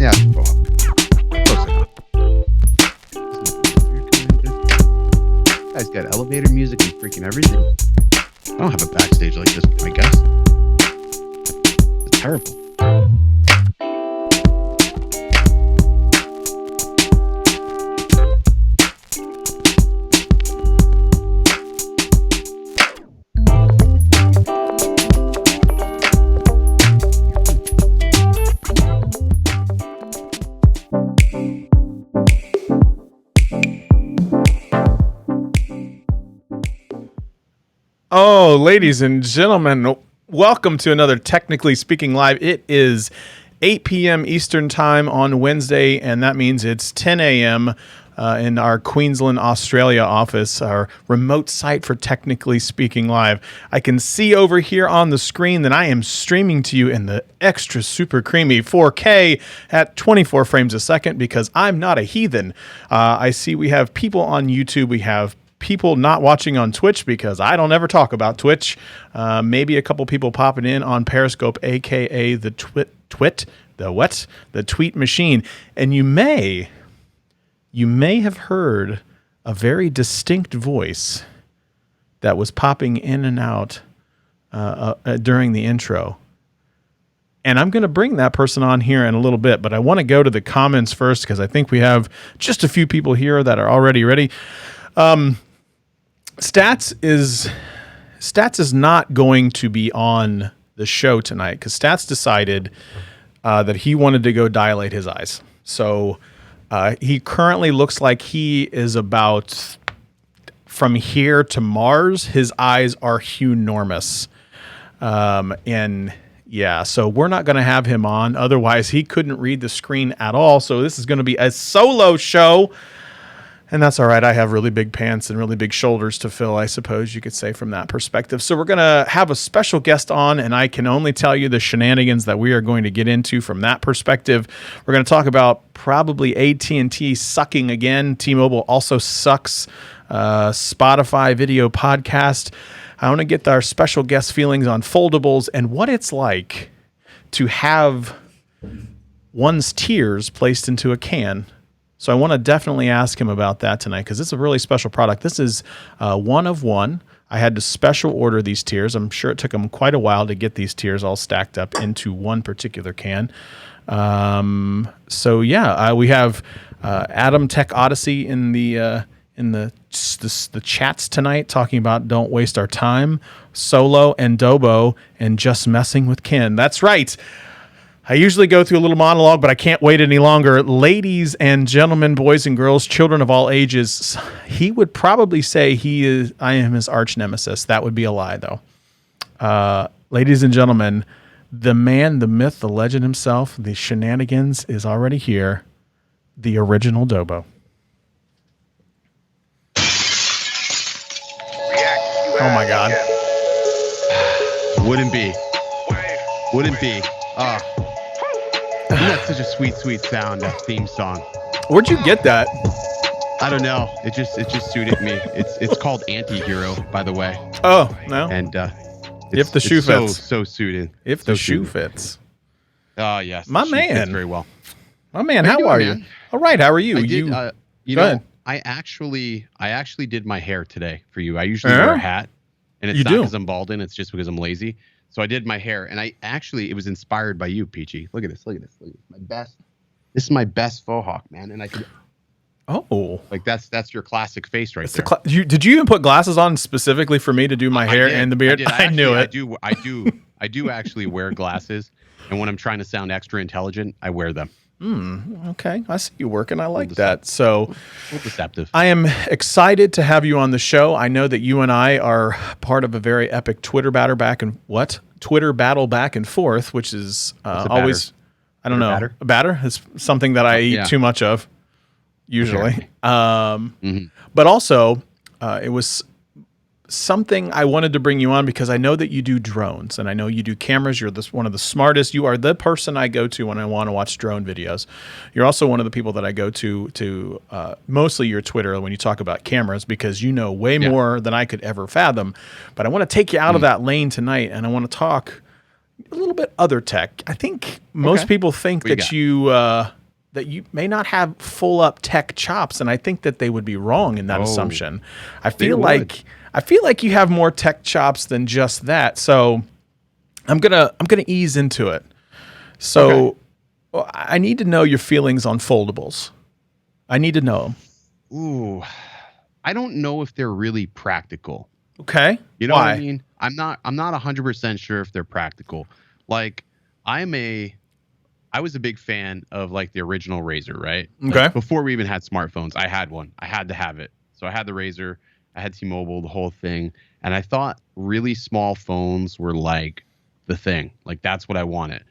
Yeah, close enough. Guy's got elevator music and freaking everything. I don't have a backstage like this, I guess. It's terrible. Oh, ladies and gentlemen, welcome to another Technically Speaking Live. It is 8 p.m. Eastern Time on Wednesday, and that means it's 10 a.m. In our Queensland, Australia office, our remote site for Technically Speaking Live. I can see over here on the screen that I am streaming to you in the extra super creamy 4K at 24 frames a second because I'm not a heathen. I see we have people on YouTube. We have people not watching on Twitch because I don't ever talk about Twitch. Maybe a couple people popping in on Periscope, aka the tweet machine. And you may have heard a very distinct voice that was popping in and out during the intro. And I'm going to bring that person on here in a little bit, but I want to go to the comments first because I think we have just a few people here that are already ready. Stats is not going to be on the show tonight because Stats decided that he wanted to go dilate his eyes. So he currently looks like he is about from here to Mars. His eyes are huenormous. And yeah, so we're not going to have him on. Otherwise, he couldn't read the screen at all. So this is going to be a solo show. And that's all right. I have really big pants and really big shoulders to fill, I suppose you could say from that perspective. So we're going to have a special guest on, and I can only tell you the shenanigans that we are going to get into from that perspective. We're going to talk about probably AT&T sucking again. T-Mobile also sucks. Spotify video podcast. I want to get our special guest feelings on foldables and what it's like to have one's tears placed into a can. So I want to definitely ask him about that tonight because it's a really special product. This is one of one. I had to special order these tiers. I'm sure it took him quite a while to get these tiers all stacked up into one particular can. So yeah, we have Adam Tech Odyssey in the chats tonight talking about don't waste our time. Solo and Dobo and just messing with Ken. That's right. I usually go through a little monologue, but I can't wait any longer. Ladies and gentlemen, boys and girls, children of all ages, he would probably say I am his arch nemesis. That would be a lie, though. Ladies and gentlemen, the man, the myth, the legend himself, the shenanigans is already here. The original Dobo. Oh, my God. Wouldn't be. Isn't that such a sweet, sweet sound, that theme song? Where'd you get that? I don't know. It just suited me. It's called Anti-Hero, by the way. Oh, no. And if the shoe fits. So suited. If the shoe fits. Oh, yes. My man. Fits very well. My man, how are you? All right, how are you? Go ahead. I actually did my hair today for you. I usually wear a hat, and it's not because I'm balding. It's just because I'm lazy. So I did my hair, and it was inspired by you, Peachy. Look at this. This is my best faux hawk, man. And I could. Oh. Like that's your classic face right there. Did you even put glasses on specifically for me to do my hair and the beard? I knew it. I do actually wear glasses, and when I'm trying to sound extra intelligent, I wear them. Okay. I see you working. I like that. So deceptive. I am excited to have you on the show. I know that you and I are part of a very epic Twitter battle back and forth, which is always, I don't know. A batter is something that I eat too much of usually. But also it was something I wanted to bring you on because I know that you do drones and I know you do cameras. You're one of the smartest. You are the person I go to when I want to watch drone videos. You're also one of the people that I go to mostly your Twitter when you talk about cameras because you know way more than I could ever fathom. But I want to take you out of that lane tonight and I want to talk a little bit other tech. I think most people think that you may not have full up tech chops, and I think that they would be wrong in that assumption. I feel like you have more tech chops than just that. So I'm gonna ease into it. So I need to know your feelings on foldables. I need to know them. Ooh, I don't know if they're really practical. Okay. You know what I mean? I'm not 100% sure if they're practical. Like I was a big fan of like the original Razor, right? Okay. Like, before we even had smartphones, I had one. I had to have it. So I had the Razor, I had T-Mobile, the whole thing, and I thought really small phones were like the thing. Like that's what I wanted.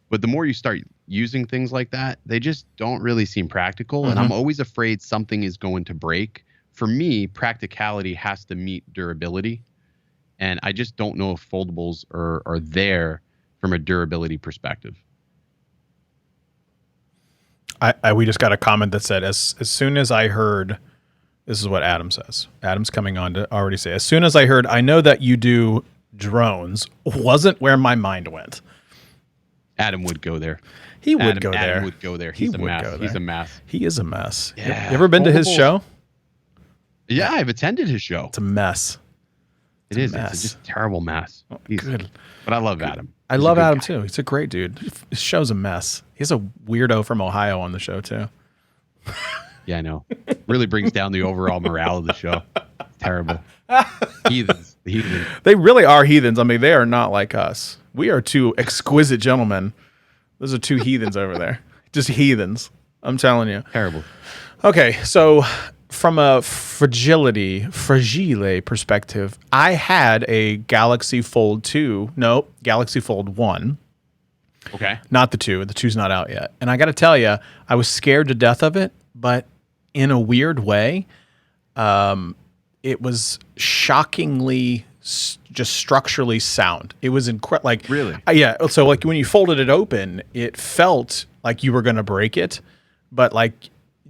But the more you start using things like that, they just don't really seem practical. And I'm always afraid something is going to break. For me, practicality has to meet durability. And I just don't know if foldables are there from a durability perspective. We just got a comment that said, as soon as I heard, this is what Adam says. Adam's coming on to already say, as soon as I heard, I know that you do drones, wasn't where my mind went. Adam would go there. He would go there. Adam would go there. He's a mess. He's a mess. He is a mess. Yeah. You ever been to his show? Yeah, I've attended his show. It's a mess. It's just a terrible mess. Good. But I love Adam. I love Adam too. He's a great dude. His show's a mess. He's a weirdo from Ohio on the show too. Yeah, I know. Really brings down the overall morale of the show. It's terrible. Heathens. The heathens. They really are heathens. I mean, they are not like us. We are two exquisite gentlemen. Those are two heathens over there. Just heathens. I'm telling you. Terrible. Okay, so from a fragile perspective, I had a Galaxy Fold 2. No, Galaxy Fold 1. Okay. Not the 2. The 2's not out yet. And I got to tell you, I was scared to death of it, but in a weird way, it was shockingly just structurally sound. It was incredible. Like, really? Yeah. So like when you folded it open, it felt like you were going to break it, but like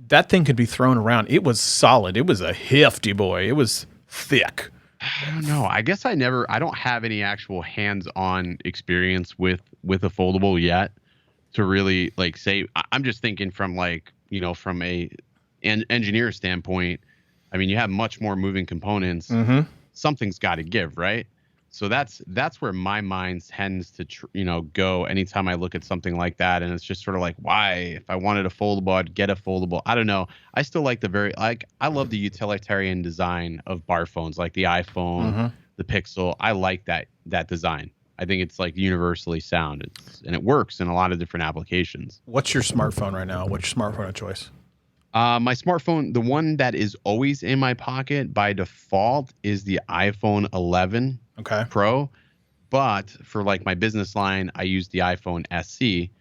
that thing could be thrown around. It was solid. It was a hefty boy. It was thick. I don't know. I guess I don't have any actual hands-on experience with a foldable yet to really like say. I'm just thinking from like, you know, from an engineer standpoint. I mean, you have much more moving components. Something's got to give, right? So that's where my mind tends to go anytime I look at something like that, and it's just sort of like, why? If I wanted a foldable, I'd get a foldable. I don't know. I still like I love the utilitarian design of bar phones, like the iPhone, the Pixel. I like that design. I think it's like universally sound, and it works in a lot of different applications. What's your smartphone right now? What's your smartphone of choice? My smartphone, the one that is always in my pocket by default, is the iPhone 11 Pro. But for like my business line, I use the iPhone SE.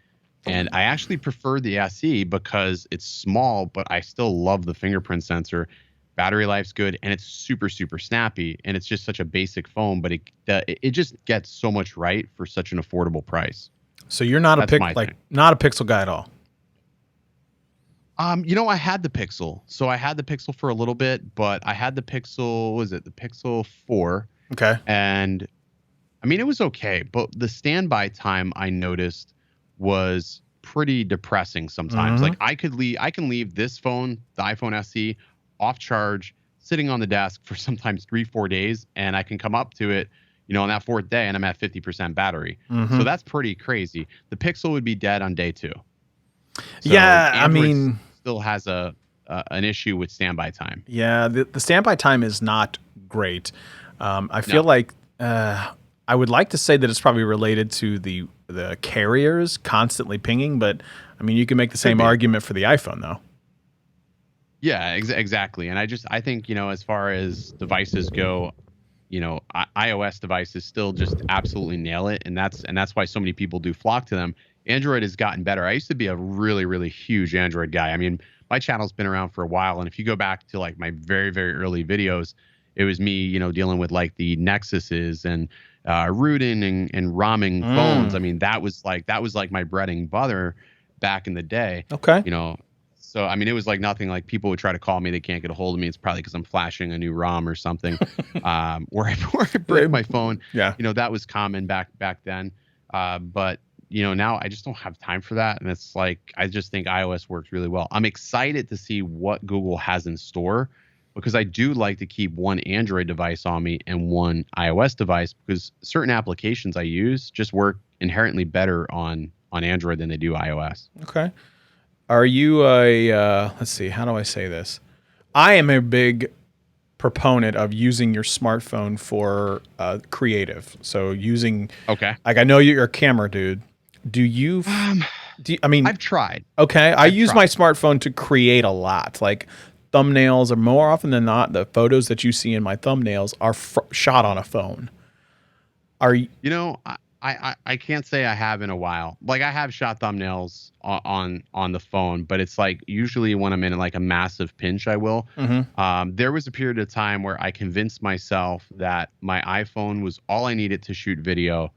And I actually prefer the SE because it's small, but I still love the fingerprint sensor. Battery life's good, and it's super, super snappy. And it's just such a basic phone, but it just gets so much right for such an affordable price. So you're not not a Pixel guy at all. I had the Pixel. So I had the Pixel for a little bit, but I had the Pixel, the Pixel 4? Okay. And I mean, it was okay, but the standby time I noticed was pretty depressing sometimes. Like I can leave this phone, the iPhone SE, off charge, sitting on the desk for sometimes 3-4 days, and I can come up to it, on that fourth day, and I'm at 50% battery. So that's pretty crazy. The Pixel would be dead on day 2. So yeah, Android I mean, still has an issue with standby time. Yeah, the standby time is not great. I feel like I would like to say that it's probably related to the carriers constantly pinging, but I mean, you can make the same argument for the iPhone though. Yeah, exactly. And I think, as far as devices go, iOS devices still just absolutely nail it, and that's why so many people do flock to them. Android has gotten better. I used to be a really, really huge Android guy. I mean, my channel's been around for a while, and if you go back to like my very, very early videos, it was me, dealing with like the Nexuses and rooting and ROMing phones. I mean, that was like my bread and butter back in the day. Okay. So I mean, it was like nothing. Like people would try to call me, they can't get a hold of me. It's probably because I'm flashing a new ROM or something, or I break my phone. Yeah. That was common back then. But now I just don't have time for that. And it's like, I just think iOS works really well. I'm excited to see what Google has in store, because I do like to keep one Android device on me and one iOS device, because certain applications I use just work inherently better on Android than they do iOS. Okay. Are you let's see, how do I say this? I am a big proponent of using your smartphone for creative. So using, okay, like, I know you're a camera dude. I mean, I've tried. Okay. I use my smartphone to create a lot. Like, thumbnails are more often than not, the photos that you see in my thumbnails are shot on a phone. Are you? I can't say I have in a while. Like, I have shot thumbnails on the phone, but it's like usually when I'm in like a massive pinch, I will. Mm-hmm. There was a period of time where I convinced myself that my iPhone was all I needed to shoot video.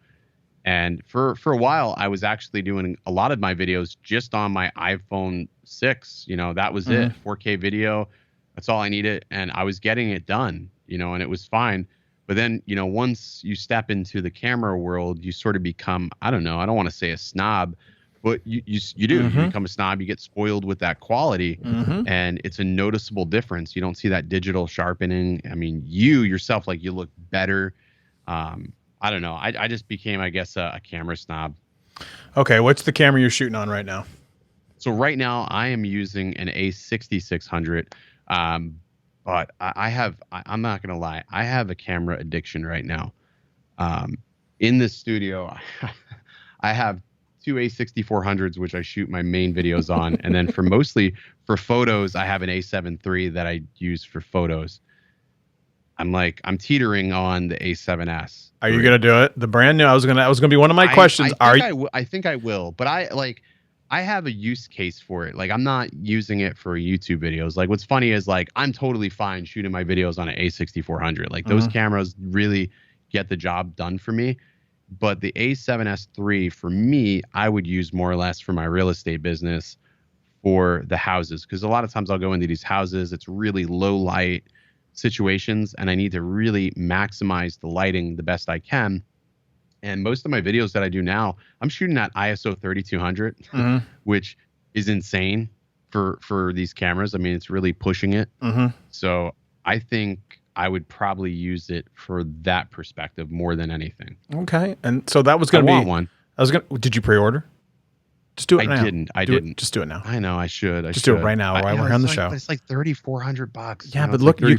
And for a while, I was actually doing a lot of my videos just on my iPhone 6. That was it. 4K video. That's all I needed. And I was getting it done, and it was fine. But then, once you step into the camera world, you sort of become, I don't know, I don't want to say a snob, but you do. Mm-hmm. You become a snob. You get spoiled with that quality. Mm-hmm. And it's a noticeable difference. You don't see that digital sharpening. I mean, you yourself, like, you look better. I don't know. I just became, I guess, a camera snob. Okay, what's the camera you're shooting on right now? So right now I am using an A6600, but I'm not going to lie, I have a camera addiction right now. In the studio, I have two A6400s, which I shoot my main videos on. And then for photos, I have an A7 III that I use for photos. I'm teetering on the A7S. Are you gonna do it? The brand new. I was gonna be one of my questions. I think I will, but I have a use case for it. Like, I'm not using it for YouTube videos. Like, what's funny is, like, I'm totally fine shooting my videos on an A6400. Like, those cameras really get the job done for me. But the A7S III, for me, I would use more or less for my real estate business, for the houses, because a lot of times I'll go into these houses, it's really low light situations, and I need to really maximize the lighting the best I can. And most of my videos that I do now, I'm shooting at ISO 3200, which is insane for these cameras. I mean, it's really pushing it. So I think I would probably use it for that perspective more than anything. Okay. And so that was going to be one. Did you pre-order? Just do it now. I didn't. Just do it now. I know I should. Do it right now while we're on the show. It's like $3,400. Yeah, but look, like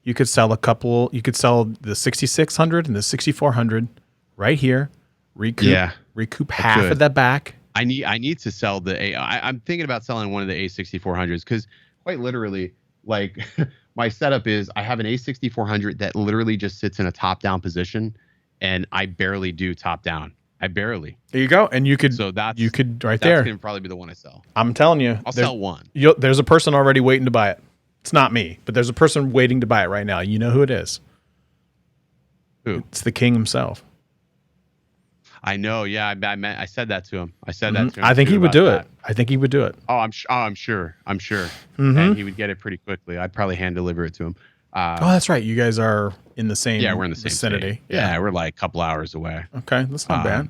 you could sell a couple. You could sell the 6600 and the 6400 right here. Recoup half of that back. I need to sell I'm thinking about selling one of the A6400s, because quite literally, like, my setup is I have an A6400 that literally just sits in a top-down position, and I barely do top-down. I barely. There you go. And you could there. That's going to probably be the one I sell. I'm telling you. I'll sell one. There's a person already waiting to buy it. It's not me, but there's a person waiting to buy it right now. You know who it is? Who? It's the king himself. I know. Yeah, I said that to him. I think he would do it. I think he would do it. Oh, I'm sure. And he would get it pretty quickly. I'd probably hand deliver it to him. That's right. You guys are in the same we're in the same vicinity. Yeah, we're like a couple hours away. Okay, that's not bad.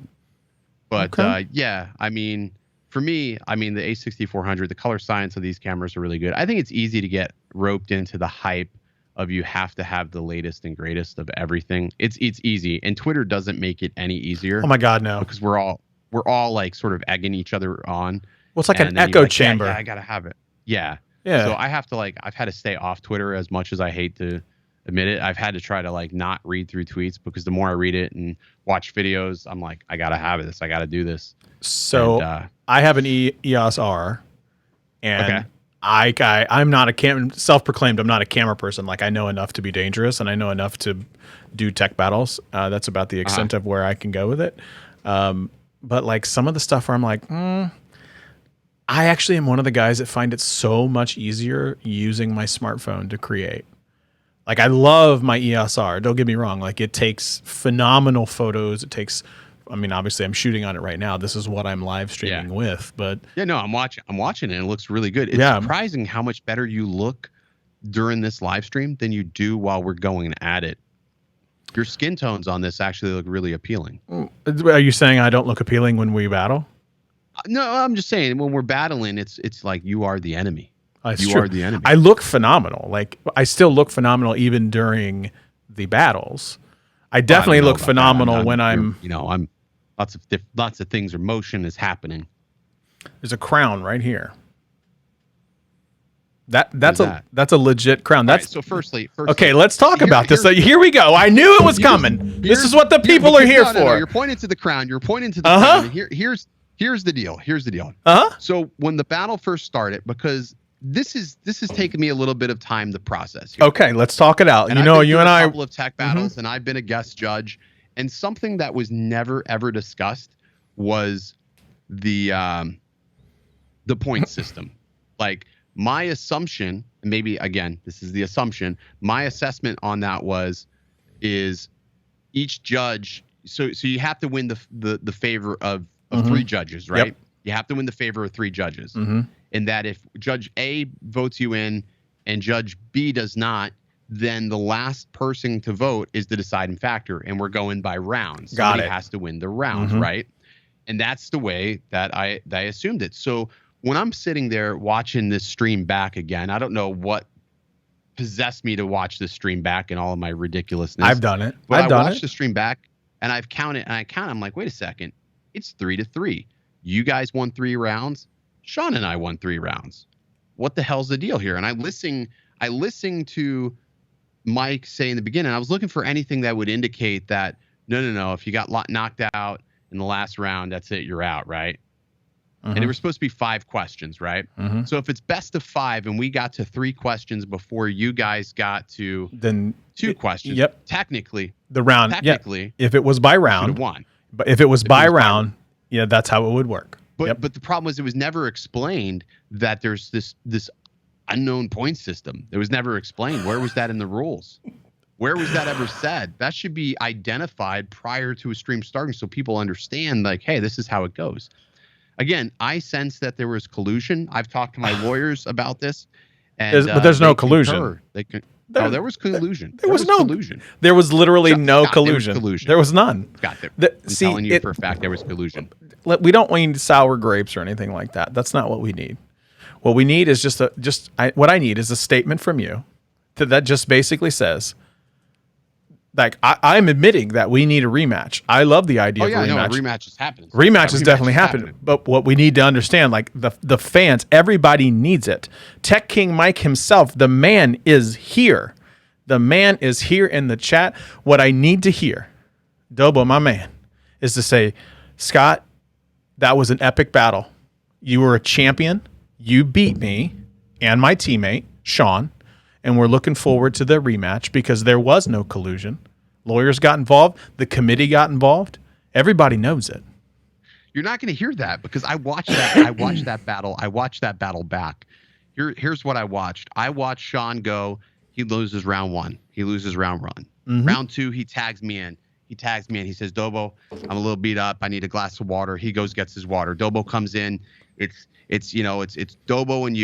But I mean, for me, the A6400, the color science of these cameras are really good. I think it's easy to get roped into the hype of you have to have the latest and greatest of everything. It's easy, and Twitter doesn't make it any easier. Oh my God, no! Because we're all like sort of egging each other on. Well, it's like an echo chamber. Yeah, I gotta have it. Yeah. So I have to I've had to stay off Twitter, as much as I hate to admit it. I've had to try to not read through tweets, because the more I read it and watch videos, I'm like, I gotta have this. I gotta do this. So I have an EOS R, and I'm not self-proclaimed. I'm not a camera person. Like, I know enough to be dangerous, and I know enough to do tech battles. That's about the extent of where I can go with it. But like some of the stuff where I'm like, I actually am one of the guys that find it so much easier using my smartphone to create. Like, I love my EOS R. Don't get me wrong. Like, it takes phenomenal photos. Obviously I'm shooting on it right now. This is what I'm live streaming with, but I'm watching it. It looks really good. It's surprising how much better you look during this live stream than you do while we're going at it. Your skin tones on this actually look really appealing. Are you saying I don't look appealing when we battle? No, I'm just saying when we're battling, it's like you are the enemy. You are the enemy. I look phenomenal. Like I still look phenomenal even during the battles. I definitely look phenomenal when I'm. I'm lots of things or motion is happening. There's a crown right here. That's a legit crown. That's right, so firstly, okay. Let's talk about this. So here we go. I knew it was coming. This is what the people are here for. No, you're pointing to the crown. You're pointing to the crown. Here's the deal. So when the battle first started, because this has taken me a little bit of time to process. Here. Okay, let's talk it out. And you and I a couple of tech battles, and I've been a guest judge, and something that was never ever discussed was the point system. Like my assumption, and maybe again this is the assumption, my assessment on that is each judge. So you have to win the favor of three judges, right? Yep. You have to win the favor of three judges. And that if Judge A votes you in and Judge B does not, then the last person to vote is the deciding factor. And we're going by rounds. Somebody has to win the round, right? And that's the way that I assumed it. So when I'm sitting there watching this stream back again, I don't know what possessed me to watch this stream back and all of my ridiculousness. I've done it. But I watched the stream back and I've counted and I'm like, wait a second. It's 3-3. You guys won 3 rounds. Sean and I won 3 rounds. What the hell's the deal here? And I listened to Mike say in the beginning, I was looking for anything that would indicate that, no. If you got knocked out in the last round, that's it. You're out, right? And it was supposed to be 5 questions, right? So if it's best of 5 and we got to 3 questions before you guys got to then 2 questions, technically, the round, if it was by round, won. But if it was by round, that's how it would work. But the problem was it was never explained that there's this unknown point system. It was never explained. Where was that in the rules? Where was that ever said? That should be identified prior to a stream starting so people understand, like, hey, this is how it goes. Again, I sense that there was collusion. I've talked to my lawyers about this. But there's no collusion. There was collusion. There was no collusion. There was literally no collusion. There was none. I'm telling you for a fact there was collusion. We don't need sour grapes or anything like that. That's not what we need. What we need is what I need is a statement from you that just basically says, like, I'm admitting that we need a rematch. I love the idea of a rematch. Rematch is happening. Rematch is definitely happening. But what we need to understand, like the fans, everybody needs it. Tech King Mike himself, the man is here. The man is here in the chat. What I need to hear, Dobo, my man, is to say, Scott, that was an epic battle. You were a champion. You beat me and my teammate, Sean. And we're looking forward to the rematch because there was no collusion. Lawyers got involved. The committee got involved. Everybody knows it. You're not going to hear that because I watched that. I watched that battle. I watched that battle back. Here's what I watched. I watched Sean go. He loses round 1. He loses round 1. Round 2, he tags me in. He says, Dobo, I'm a little beat up. I need a glass of water. He goes, gets his water. Dobo comes in. It's Dobo and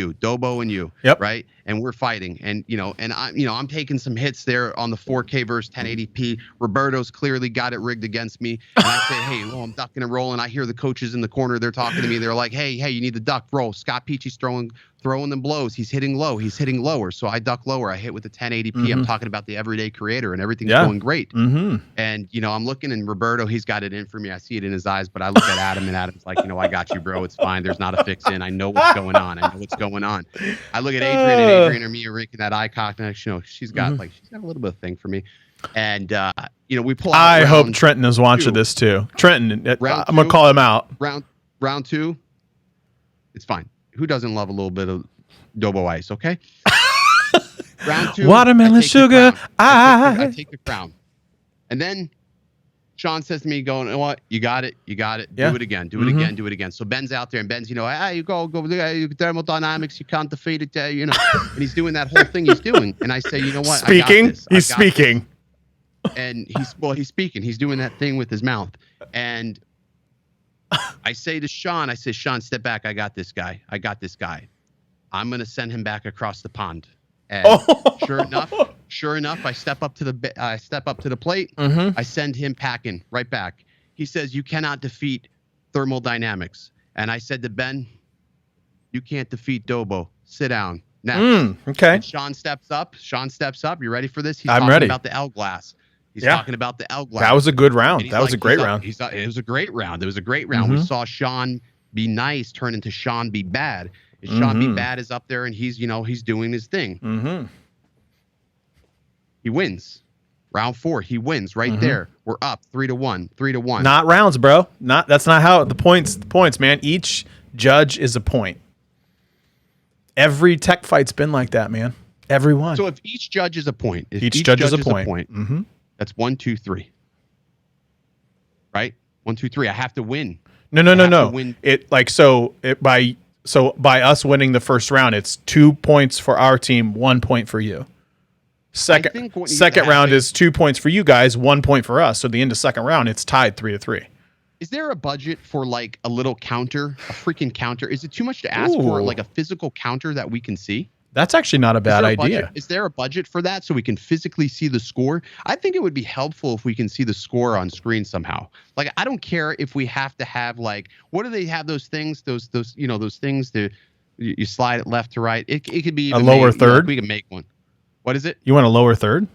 you, yep. Right? And we're fighting, and I'm taking some hits there on the 4K versus 1080p. Roberto's clearly got it rigged against me, and I say, hey, I'm ducking and rolling. I hear the coaches in the corner. They're talking to me. They're like, hey, you need the duck roll. Scott Peachy's throwing them blows. He's hitting low. He's hitting lower. So I duck lower. I hit with the 1080p. I'm talking about the everyday creator, and everything's going great. And I'm looking, and Roberto, he's got it in for me. I see it in his eyes, but I look at Adam, and Adam's like, I got you, bro. It's fine. There's not a fix in. I know what's going on. I look at Adrian, and Adrian and me are making that eye contact. She's got a little bit of thing for me. And we pull out. I hope Trenton is watching this too. Trenton, I'm gonna call him out. Round 2, it's fine. Who doesn't love a little bit of Dobo ice? Okay. Round 2, watermelon sugar. I take the crown, and then Sean says to me, going, you know what? You got it. Yeah. Do it again. Do it again. So Ben's out there, and Ben's, you go thermodynamics. You can't defeat it, and he's doing that whole thing he's doing. And I say, you know what? Speaking. He's speaking. And he's speaking. He's doing that thing with his mouth. And I say to Sean, Sean, step back. I got this guy. I'm going to send him back across the pond. And sure Sure enough, I step up to the plate. I send him packing right back. He says, "You cannot defeat thermodynamics." And I said to Ben, "You can't defeat Dobo. Sit down." Next. Okay. And Sean steps up. You ready for this? I'm ready. About the L glass. He's talking about the L glass. That was a good round. That was a great round. It was a great round. It was a great round. We saw Sean be nice turn into Sean be bad. And Sean be bad is up there, and he's doing his thing. He wins. Round 4, he wins right there. We're up 3-1, 3-1. Not rounds, bro. That's not how the points, man. Each judge is a point. Every tech fight's been like that, man. Every one. So if each judge is a point, each judge is a point. That's 1, 2, 3. Right? 1, 2, 3. I have to win. No. By us winning the first round, it's 2 points for our team, 1 point for you. Second round is 2 points for you guys, 1 point for us. So the end of second round, it's tied 3-3. Is there a budget for like a little counter, a freaking counter? Is it too much to ask for like a physical counter that we can see? That's actually not a bad idea. Is there a budget for that so we can physically see the score? I think it would be helpful if we can see the score on screen somehow. Like, I don't care if we have to have like, what do they have those things? Those things that you slide it left to right. It could be a lower third. We can make one. What is it? You want a lower third?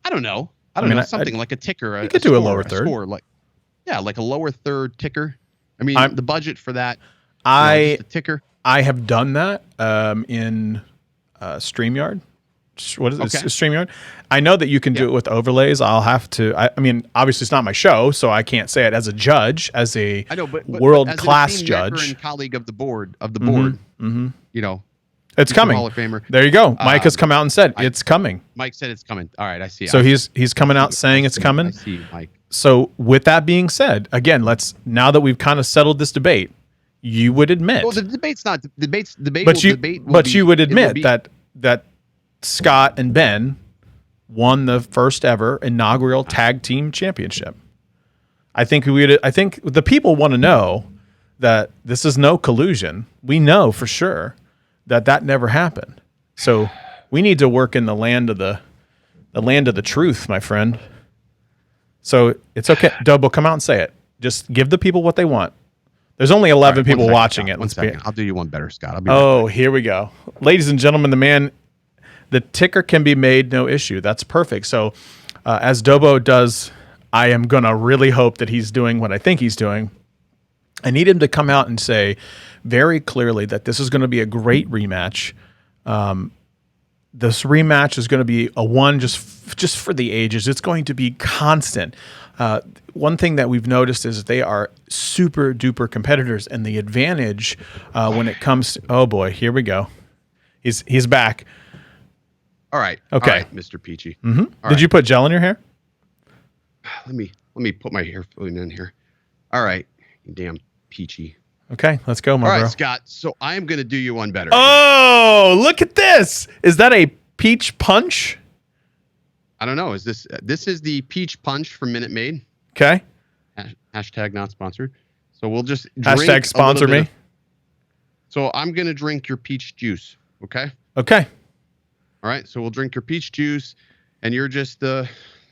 I don't know. I don't know. Something like a ticker. You could do a lower third. Like a lower third ticker. I mean, the budget for that. Just a ticker. I have done that in StreamYard. What is it? StreamYard? I know that you can do it with overlays. I'll have to. I mean, obviously, it's not my show, so I can't say it as a judge, as a world-class judge, and colleague of the board. It's coming. Hall of Famer. There you go. Mike has come out and said it's coming. Mike said it's coming. All right, I see. So he's coming out saying it's coming. I see, Mike. So with that being said, again, now that we've kind of settled this debate, you would admit. Well, the debate's not debate. But you would admit that Scott and Ben won the first ever inaugural tag team championship. I think the people want to know that this is no collusion. We know for sure that never happened. So we need to work in the land of the truth, my friend. So it's okay. Dobo, come out and say it. Just give the people what they want. There's only 11 people watching it. One second. I'll do you one better, Scott. Here we go. Ladies and gentlemen, the ticker can be made no issue. That's perfect. So as Dobo does, I am going to really hope that he's doing what I think he's doing. I need him to come out and say very clearly that this is going to be a great rematch. This rematch is going to be a one just for the ages. It's going to be constant. One thing that we've noticed is they are super duper competitors, and the advantage when it comes to, oh boy, here we go. He's back. All right. Okay. All right, Mr. Peachy. Did you put gel in your hair? Let me put my hair in here. All right. You damn Peachy. Okay, let's go, my bro. All right, Scott. So I am going to do you one better. Oh, look at this. Is that a peach punch? I don't know. Is this is the peach punch from Minute Maid? Okay. Hashtag not sponsored. So we'll just drink hashtag sponsor me. So I'm going to drink your peach juice. Okay. Okay. All right. So we'll drink your peach juice, and you're just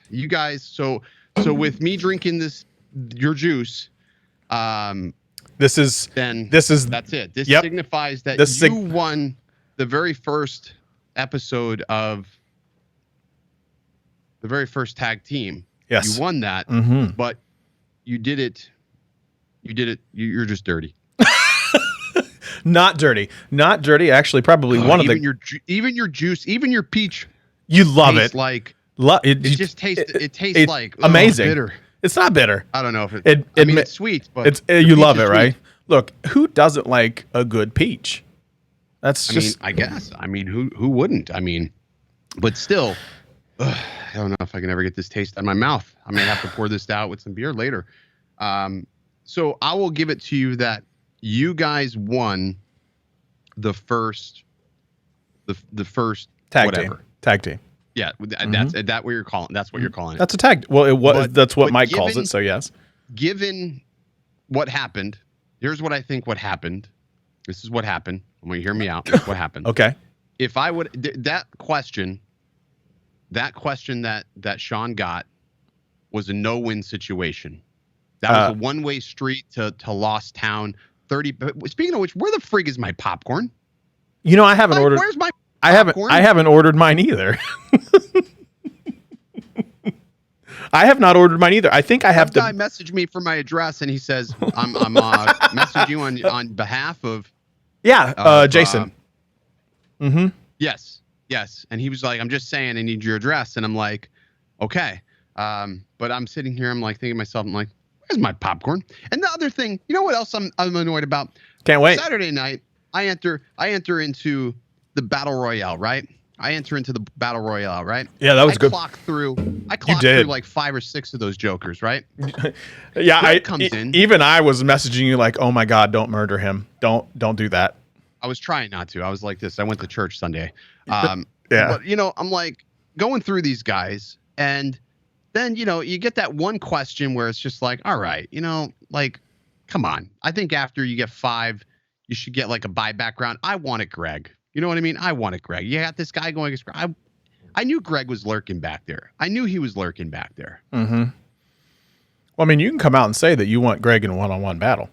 you guys. So with me drinking your juice, that's it. This signifies that you won the very first episode of the very first tag team. Yes. You won that, but you did it. You're just dirty. Not dirty. Actually, probably one of even your juice, even your peach. You love it. Like it just tastes. It tastes like amazing. Bitter. It's not bitter. I don't know if it's sweet, but you love it, right? Look, who doesn't like a good peach? I guess. I mean, who wouldn't? I mean, but still, I don't know if I can ever get this taste out of my mouth. I may have to pour this out with some beer later. So I will give it to you that you guys won the first tag team. Yeah, that's what you're calling. That's what you're calling it. That's a tag. Well, that's what Mike calls it. So yes. Given what happened, here's what I think. What happened? This is what happened. I want you to hear me out. This is what happened. Okay. If I would that question, that question that Sean got was a no-win situation. That was a one-way street to Lost Town. 30. Speaking of which, where the frig is my popcorn? I haven't ordered. Where's my popcorn? I haven't ordered mine either. I have not ordered mine either. I think I have to. Guy messaged me for my address, and he says, "I'm messaging you on behalf of." Yeah, Jason. Mm-hmm. Yes. And he was like, "I'm just saying, I need your address," and I'm like, "Okay." But I'm sitting here, I'm like thinking to myself, I'm like, "Where's my popcorn?" And the other thing, you know what else I'm annoyed about? Can't wait. Saturday night, I enter into the battle royale, right? Yeah, that was good. I clocked through like 5 or 6 of those jokers, right? Yeah, comes in. Even I was messaging you like, "Oh my God, don't murder him. Don't do that." I was trying not to. I was like this. I went to church Sunday. Yeah. But, I'm like going through these guys, and then, you get that one question where it's just like, all right, like, come on. I think after you get 5, you should get like a buyback round. I wanted Greg. You know what I mean? I wanted Greg. You got this guy going against Greg. I knew Greg was lurking back there. I knew he was lurking back there. Mm-hmm. Well, I mean, you can come out and say that you want Greg in a one-on-one battle.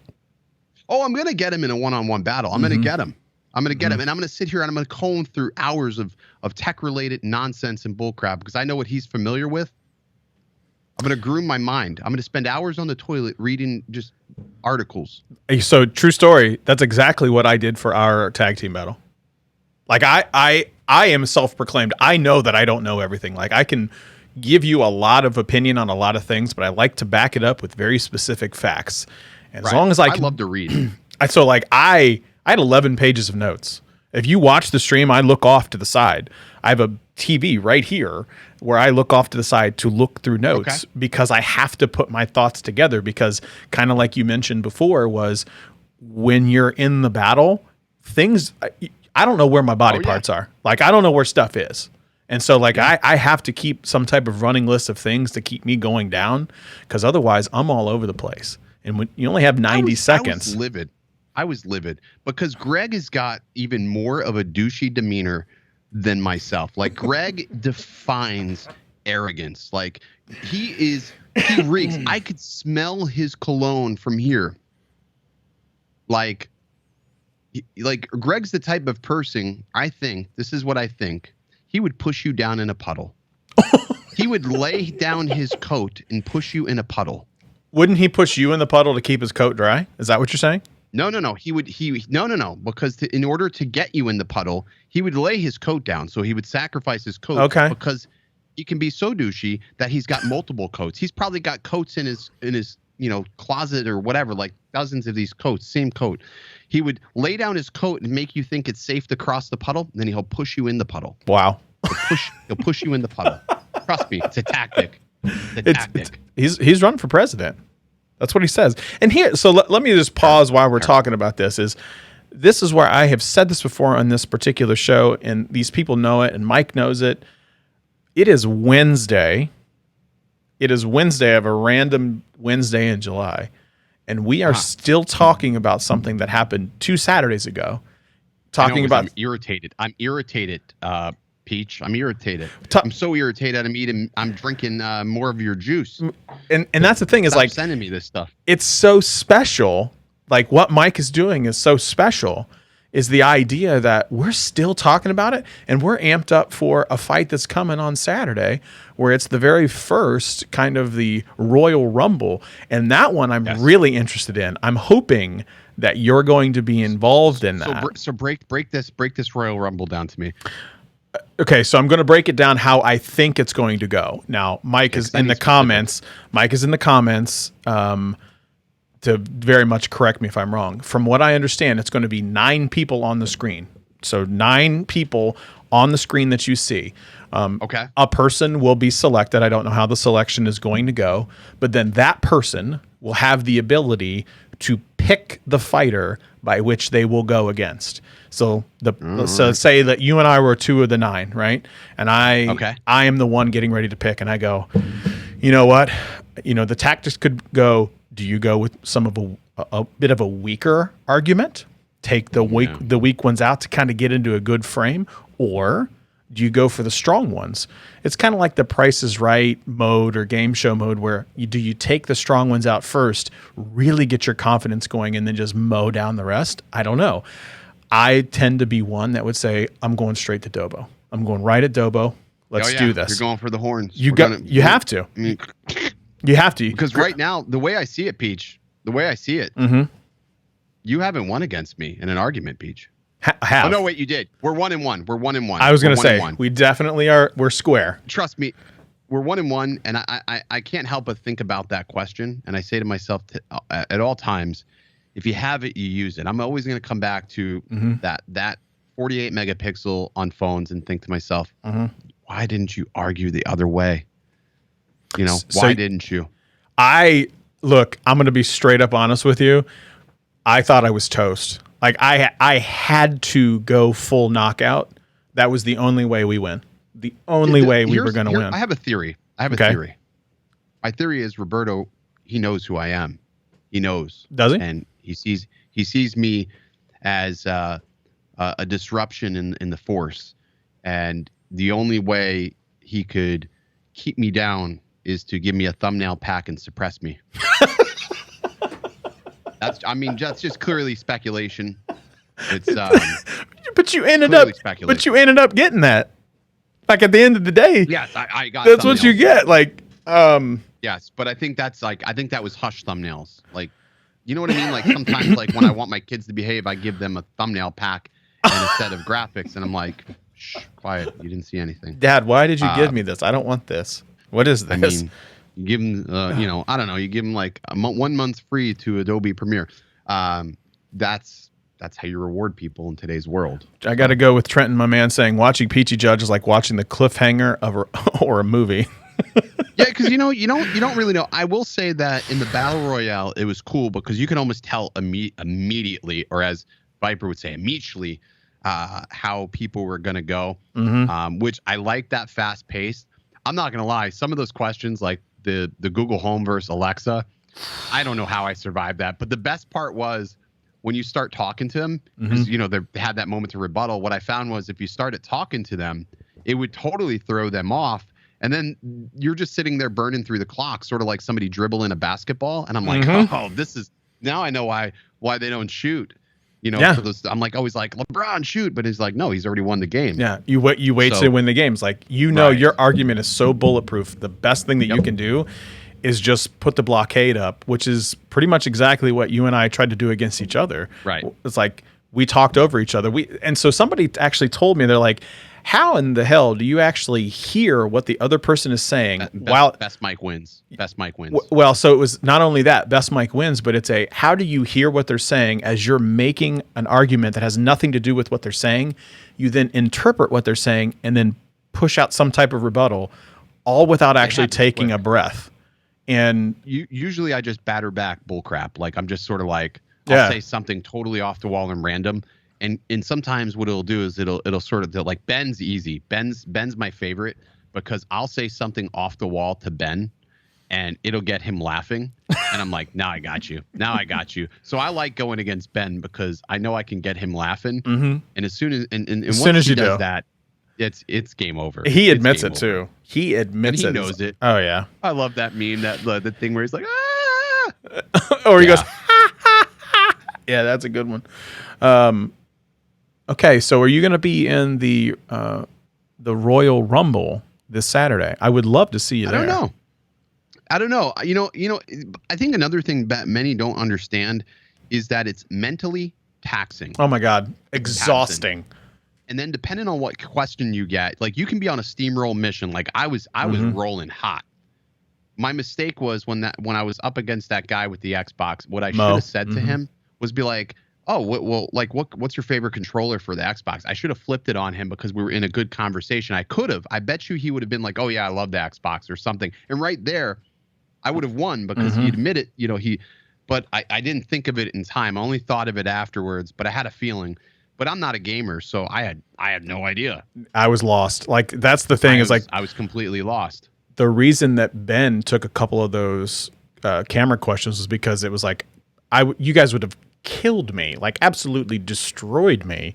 Oh, I'm going to get him in a one-on-one battle. I'm going to get him. I'm going to get him, and I'm going to sit here and I'm going to comb through hours of tech-related nonsense and bullcrap because I know what he's familiar with. I'm going to groom my mind. I'm going to spend hours on the toilet reading just articles. So, true story. That's exactly what I did for our tag team battle. Like, I am self-proclaimed. I know that I don't know everything. Like, I can give you a lot of opinion on a lot of things, but I like to back it up with very specific facts. And as long as I love to read. So, like, I had 11 pages of notes. If you watch the stream, I look off to the side. I have a TV right here where I look off to the side to look through notes because I have to put my thoughts together because kind of like you mentioned before was when you're in the battle, things, I don't know where my body parts are. Like, I don't know where stuff is. And so, like, I have to keep some type of running list of things to keep me going down because otherwise I'm all over the place. And when you only have 90 seconds. I was livid because Greg has got even more of a douchey demeanor than myself. Like, Greg defines arrogance. Like, he reeks. I could smell his cologne from here. Like Greg's the type of person, I think, this is what I think, he would push you down in a puddle. He would lay down his coat and push you in a puddle. Wouldn't he push you in the puddle to keep his coat dry? Is that what you're saying? No. No. Because in order to get you in the puddle, he would lay his coat down. So he would sacrifice his coat. Okay. Because he can be so douchey that he's got multiple coats. He's probably got coats in his closet or whatever, like dozens of these coats, same coat. He would lay down his coat and make you think it's safe to cross the puddle. And then he'll push you in the puddle. Wow. He'll push you in the puddle. Trust me, it's a tactic. He's running for president. That's what he says. And here, so let me just pause while we're talking about this. This is where I have said this before on this particular show, and these people know it, and Mike knows it. It is Wednesday. It is Wednesday of a random Wednesday in July, and we are still talking about something that happened 2 Saturdays ago. I'm irritated. Peach. I'm irritated. I'm so irritated. I'm drinking more of your juice. And that's the thing is, like, sending me this stuff. It's so special. Like, what Mike is doing is so special. Is the idea that we're still talking about it and we're amped up for a fight that's coming on Saturday, where it's the very first kind of the Royal Rumble, and that one I'm really interested in. I'm hoping that you're going to be involved in that. So break this Royal Rumble down to me. Okay, so I'm going to break it down how I think it's going to go. Now, Mike is in the comments. Mike is in the comments to very much correct me if I'm wrong. From what I understand, it's going to be 9 people on the screen. So 9 people on the screen that you see. A person will be selected. I don't know how the selection is going to go, but then that person will have the ability to pick the fighter by which they will go against. So so say that you and I were 2 of the 9, right? And I am the one getting ready to pick, and I go, you know what? The tactics could go, do you go with some of a bit of a weaker argument? Take the weak ones out to kind of get into a good frame, or Do you go for the strong ones? It's kind of like the Price is Right mode or game show mode where do you take the strong ones out first, really get your confidence going, and then just mow down the rest? I don't know. I tend to be one that would say, I'm going straight to Dobo. I'm going right at Dobo. Let's do this. You're going for the horns. You have to. I mean, you have to. Because right now, the way I see it, Peach, you haven't won against me in an argument, Peach. Have. Oh, no, wait, you did. We're 1-1. We're 1-1. I was going to say, we definitely are. We're square. Trust me. We're 1-1, and I can't help but think about that question. And I say to myself at all times, if you have it, you use it. I'm always going to come back to that 48 megapixel on phones and think to myself, why didn't you argue the other way? You know, why didn't you? Look, I'm going to be straight up honest with you. I thought I was toast. Like I had to go full knockout. That was the only way we win. The only way we were going to win. I have a theory. A theory. My theory is Roberto, he knows who I am. He knows. Does he? And he sees me as a disruption in the force. And the only way he could keep me down is to give me a thumbnail pack and suppress me. That's just clearly speculation. It's but you ended up getting that. Like at the end of the day. Yes, I got that's thumbnails. What you get. Like yes, but I think that was hush thumbnails. Like, you know what I mean? Like sometimes like when I want my kids to behave, I give them a thumbnail pack and a set of graphics, and I'm like, shh, quiet, you didn't see anything. Dad, why did you give me this? I don't want this. What is this? I mean, you give them, I don't know. You give them like 1 month free to Adobe Premiere. That's how you reward people in today's world. I got to go with Trenton, my man, saying watching Peachy Judge is like watching the cliffhanger of or a movie. Yeah, because you don't really know. I will say that in the battle royale, it was cool because you can almost tell immediately, or as Viper would say, immediately, how people were gonna go. Which I like that fast pace. I'm not gonna lie. Some of those questions, like the Google Home versus Alexa, I don't know how I survived that. But the best part was when you start talking to them, because they had that moment to rebuttal. What I found was if you started talking to them, it would totally throw them off. And then you're just sitting there burning through the clock, sort of like somebody dribbling a basketball. And I'm like, oh, now I know why they don't shoot. For those, I'm like always like LeBron shoot, but he's like, no, he's already won the game. Yeah, you wait to win the games. Like right. Your argument is so bulletproof. The best thing that you can do is just put the blockade up, which is pretty much exactly what you and I tried to do against each other. Right. It's like we talked over each other. And so somebody actually told me, they're like, how in the hell do you actually hear what the other person is saying? Best mic wins. Best mic wins. Well, so it was not only that, best mic wins, but it's how do you hear what they're saying as you're making an argument that has nothing to do with what they're saying? You then interpret what they're saying and then push out some type of rebuttal, all without actually taking a breath. And usually I just batter back bullcrap. Like I'm just sort of like, I'll say something totally off the wall and random. And sometimes what it'll do is it'll sort of like Ben's easy. Ben's my favorite because I'll say something off the wall to Ben and it'll get him laughing. And I'm like, now I got you. Now I got you. So I like going against Ben because I know I can get him laughing. And as soon as once he does that, it's game over. He admits it too. He admits it. He knows it. Oh yeah. I love that meme, the thing where he's like, ah, or he goes, ha, ha, ha. Yeah, that's a good one. Okay, so are you going to be in the Royal Rumble this Saturday? I would love to see you there. I don't know. I think another thing that many don't understand is that it's mentally taxing. Oh my God, exhausting. And then depending on what question you get, like you can be on a steamroll mission. Like I was rolling hot. My mistake was when I was up against that guy with the Xbox, what I should have said to him was be like, oh, what's your favorite controller for the Xbox? I should have flipped it on him because we were in a good conversation. I could have. I bet you he would have been like, oh yeah, I love the Xbox or something. And right there, I would have won because he admitted, but I didn't think of it in time. I only thought of it afterwards, but I had a feeling. But I'm not a gamer, so I had no idea. I was lost. Like that's the thing I was completely lost. The reason that Ben took a couple of those camera questions was because it was like you guys would have killed me, like absolutely destroyed me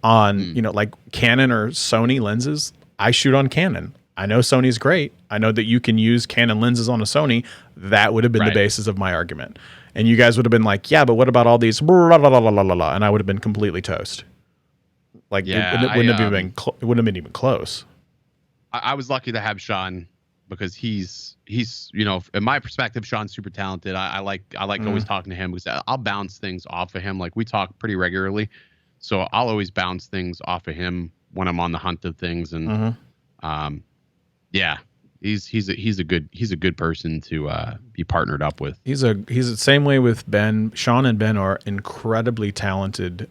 on, like Canon or Sony lenses. I shoot on Canon. I know Sony's great. I know that you can use Canon lenses on a Sony. That would have been the basis of my argument. And you guys would have been like, yeah, but what about all these blah, blah, blah, blah, blah, blah, and I would have been completely toast. Like it wouldn't have been even close. I was lucky to have Sean because he's in my perspective, Sean's super talented. I like always talking to him because I'll bounce things off of him. Like we talk pretty regularly, so I'll always bounce things off of him when I'm on the hunt of things. And yeah, he's a good person to be partnered up with. He's the same way with Ben. Sean and Ben are incredibly talented,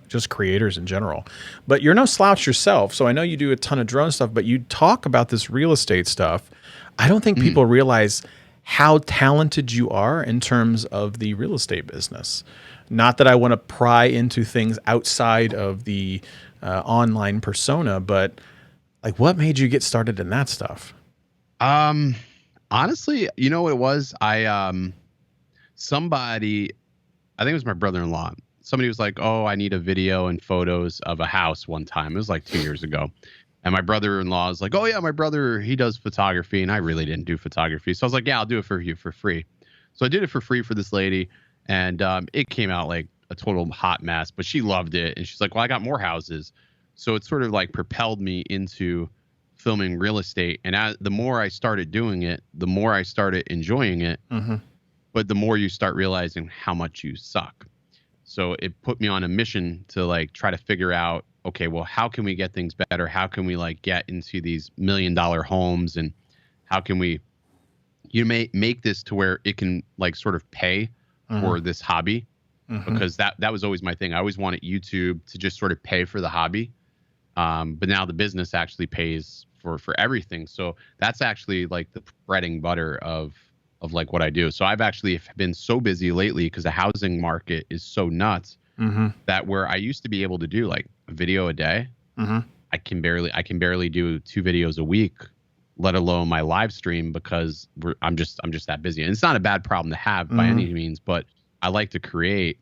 just creators in general. But you're no slouch yourself. So I know you do a ton of drone stuff, but you talk about this real estate stuff. I don't think people realize how talented you are in terms of the real estate business. Not that I want to pry into things outside of the online persona, but like, what made you get started in that stuff? Honestly, you know what it was? Somebody, I think it was my brother-in-law. Somebody was like, "Oh, I need a video and photos of a house." One time, it was like 2 years ago, and my brother-in-law is like, "Oh yeah, my brother, he does photography," and I really didn't do photography, so I was like, "Yeah, I'll do it for you for free." So I did it for free for this lady, and it came out like a total hot mess, but she loved it, and she's like, "Well, I got more houses," so it sort of like propelled me into filming real estate. And the more I started doing it, the more I started enjoying it. But the more you start realizing how much you suck. So it put me on a mission to like try to figure out, okay, well, how can we get things better? How can we like get into these $1 million homes, and how can we make this to where it can like sort of pay for this hobby? Because that was always my thing. I always wanted YouTube to just sort of pay for the hobby. But now the business actually pays for everything. So that's actually like the bread and butter of like what I do. So I've actually been so busy lately because the housing market is so nuts that where I used to be able to do like a video a day, I can barely do 2 videos a week, let alone my live stream, because I'm just that busy. And it's not a bad problem to have by any means, but I like to create,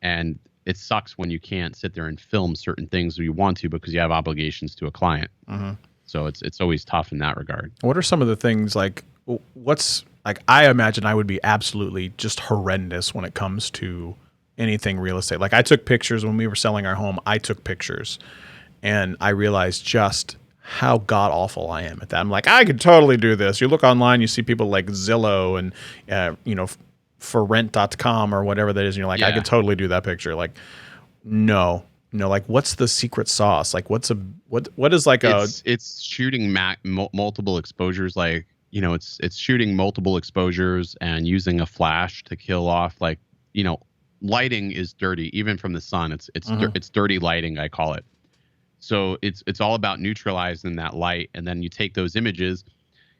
and it sucks when you can't sit there and film certain things that you want to because you have obligations to a client. So it's always tough in that regard. What are some of the things like what's like? I imagine I would be absolutely just horrendous when it comes to anything real estate. Like I took pictures when we were selling our home. I took pictures, and I realized just how god awful I am at that. I'm like, I could totally do this. You look online, you see people like Zillow and for rent.com or whatever that is, and you're like, I could totally do that picture. Like, no, like what's the secret sauce? Like what is like it's shooting multiple exposures. Like, it's shooting multiple exposures and using a flash to kill off, like, lighting is dirty, even from the sun. It's dirty lighting, I call it. So it's all about neutralizing that light. And then you take those images,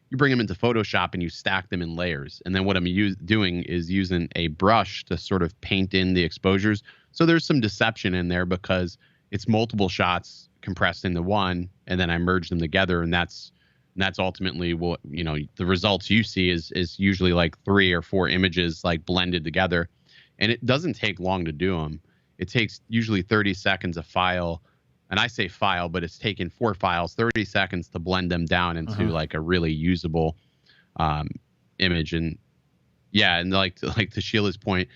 you bring them into Photoshop and you stack them in layers. And then what I'm doing is using a brush to sort of paint in the exposures. So there's some deception in there because it's multiple shots compressed into one, and then I merge them together. And that's ultimately what, the results you see is usually like 3 or 4 images like blended together. And it doesn't take long to do them. It takes usually 30 seconds a file. And I say file, but it's taken 4 files, 30 seconds to blend them down into like a really usable image. And yeah, and like to Sheila's point,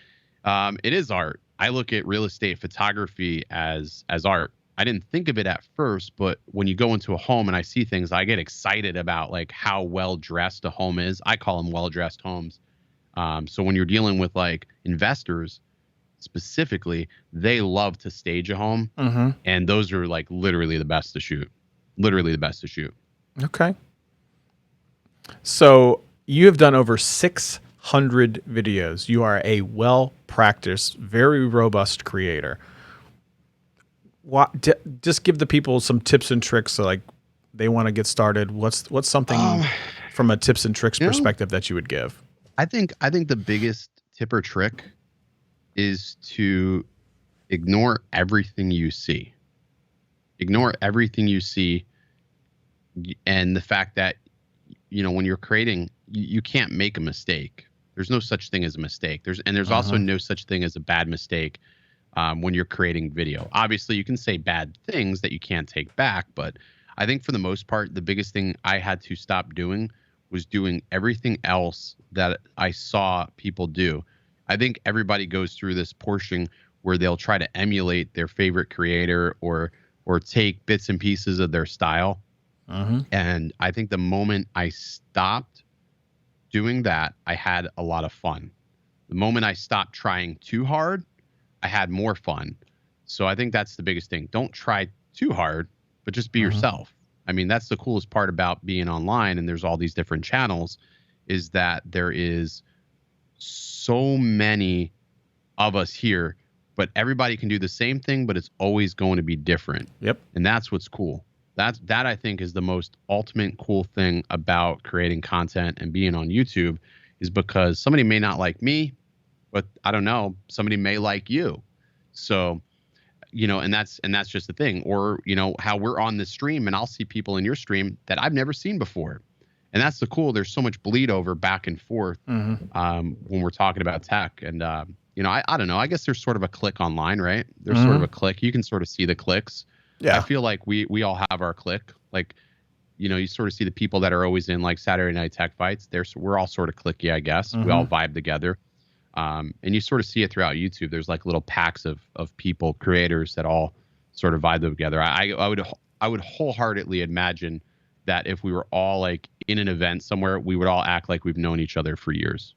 it is art. I look at real estate photography as art. I didn't think of it at first, but when you go into a home and I see things, I get excited about like how well dressed a home is. I call them well dressed homes. So when you're dealing with like investors, specifically, they love to stage a home, and those are like literally the best to shoot. Okay. So you have done over 600 videos. You are a well-practiced, very robust creator. Just give the people some tips and tricks. So like they want to get started. What's something from a tips and tricks perspective that you would give? I think the biggest tip or trick is to ignore everything you see. Ignore everything you see, and the fact that when you're creating, you can't make a mistake. There's no such thing as a mistake. There's also no such thing as a bad mistake when you're creating video. Obviously, you can say bad things that you can't take back, but I think for the most part, the biggest thing I had to stop doing was doing everything else that I saw people do. I think everybody goes through this portion where they'll try to emulate their favorite creator or take bits and pieces of their style. And I think the moment I stopped doing that, I had a lot of fun. The moment I stopped trying too hard, I had more fun. So I think that's the biggest thing. Don't try too hard, but just be yourself. I mean, that's the coolest part about being online, and there's all these different channels, is that there is so many of us here, but everybody can do the same thing, but it's always going to be different. Yep. And that's what's cool. That I think is the most ultimate cool thing about creating content and being on YouTube, is because somebody may not like me, but I don't know, somebody may like you. So, you know, and that's just the thing. Or, you know, how we're on this stream and I'll see people in your stream that I've never seen before. And that's the cool. There's so much bleed over back and forth when we're talking about tech. And, you know, I don't know. I guess there's sort of a click online, right? There's sort of a click. You can sort of see the clicks. Yeah. I feel like we all have our click. Like, you know, you sort of see the people that are always in like Saturday Night Tech Fights. We're all sort of clicky, I guess. We all vibe together. And you sort of see it throughout YouTube. There's like little packs of people, creators that all sort of vibe together. I would wholeheartedly imagine that if we were all like in an event somewhere, we would all act like we've known each other for years.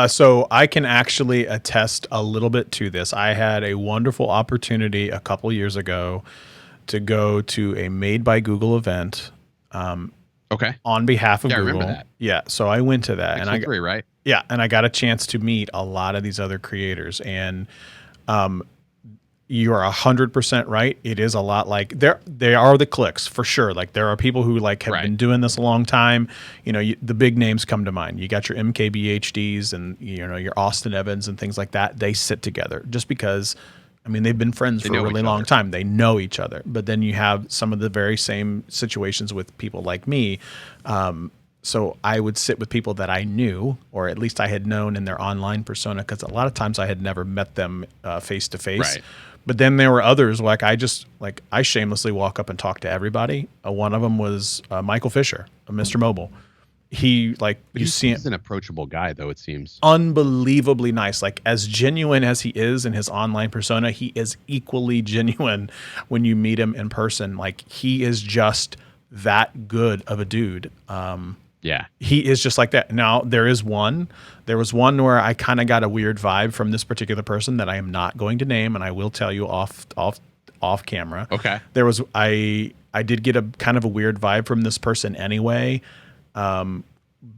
So I can actually attest a little bit to this. I had a wonderful opportunity a couple years ago to go to a Made by Google event. On behalf of Google. I remember that. Yeah. So I went to that, and right? Yeah, and I got a chance to meet a lot of these other creators, and you are 100% right. It is a lot like they are the clicks for sure. Like there are people who like have been doing this a long time. You know, the big names come to mind. You got your MKBHDs and, you know, your Austin Evans and things like that. They sit together just because, I mean, they've been friends for a really long time. They know each other. But then you have some of the very same situations with people like me. So I would sit with people that I knew, or at least I had known in their online persona, because a lot of times I had never met them face to face. But then there were others, like I shamelessly walk up and talk to everybody. One of them was Michael Fisher of Mr. Mobile. He's an approachable guy, though, it seems. Unbelievably nice. Like, as genuine as he is in his online persona, he is equally genuine when you meet him in person. Like, he is just that good of a dude. Yeah. He is just like that. Now, there was one where I kind of got a weird vibe from this particular person that I am not going to name, and I will tell you off camera. Okay. I did get a kind of a weird vibe from this person anyway,